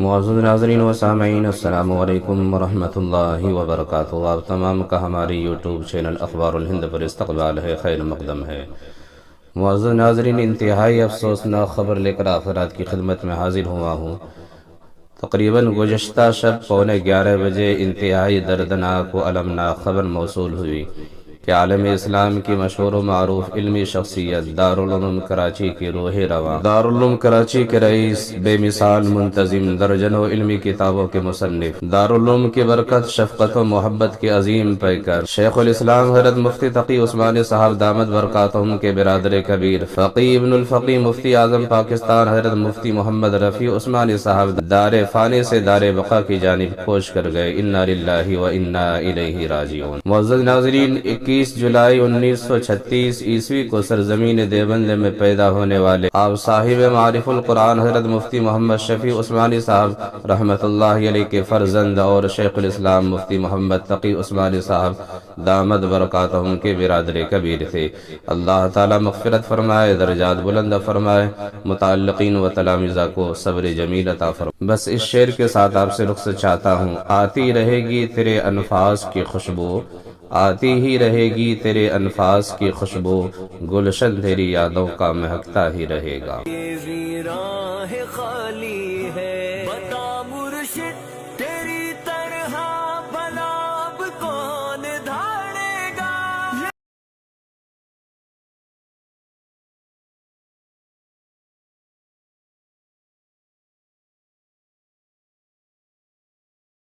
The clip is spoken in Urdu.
معزز ناظرین و سامعین، السلام علیکم ورحمۃ اللہ وبرکاتہ۔ آپ تمام کا ہماری یوٹیوب چینل اخبار الہند پر استقبال ہے، خیر مقدم ہے۔ معزز ناظرین، انتہائی افسوسناک خبر لے کر آپ حضرات کی خدمت میں حاضر ہوا ہوں۔ تقریباً گزشتہ شب 11:15 بجے انتہائی دردناک و المناک خبر موصول ہوئی کہ عالم اسلام کی مشہور و معروف علمی شخصیت دارالعلوم کراچی کی روح رواں، دارالعلوم کراچی کے رئیس، بے مثال منتظم، درجنوں علمی کتابوں کے مصنف، دارالعلوم کی برکت، شفقت و محبت کے عظیم پیکر، شیخ الاسلام حضرت مفتی تقی عثمانی صاحب دامت برکاتہم کے برادر کبیر، فقی ابن الفقی مفتی اعظم پاکستان حضرت مفتی محمد رفیع عثمانی صاحب دار فانی سے دار بقا کی جانب کوچ کر گئے۔ انا للہ و انا الیہ راجعون۔ معزز ناظرین، 21 جولائی 1936 عیسوی کو سرزمین دیوبند میں پیدا ہونے والے آپ صاحب معارف القرآن حضرت مفتی محمد شفیع عثمانی صاحب رحمۃ اللہ علیہ کے فرزند اور شیخ الاسلام مفتی محمد تقی عثمانی صاحب دامت برکاتہم کے برادر کبیر تھے۔ اللہ تعالی مغفرت فرمائے، درجات بلند فرمائے، متعلقین و تلامذہ کو صبر جمیل عطا فرمائے۔ بس اس شعر کے ساتھ آپ سے رخصت چاہتا ہوں۔ آتی رہے گی تیرے انفاس کی خوشبو، آتی ہی رہے گی تیرے انفاس کی خوشبو، گلشن تیری یادوں کا مہکتا ہی رہے گا۔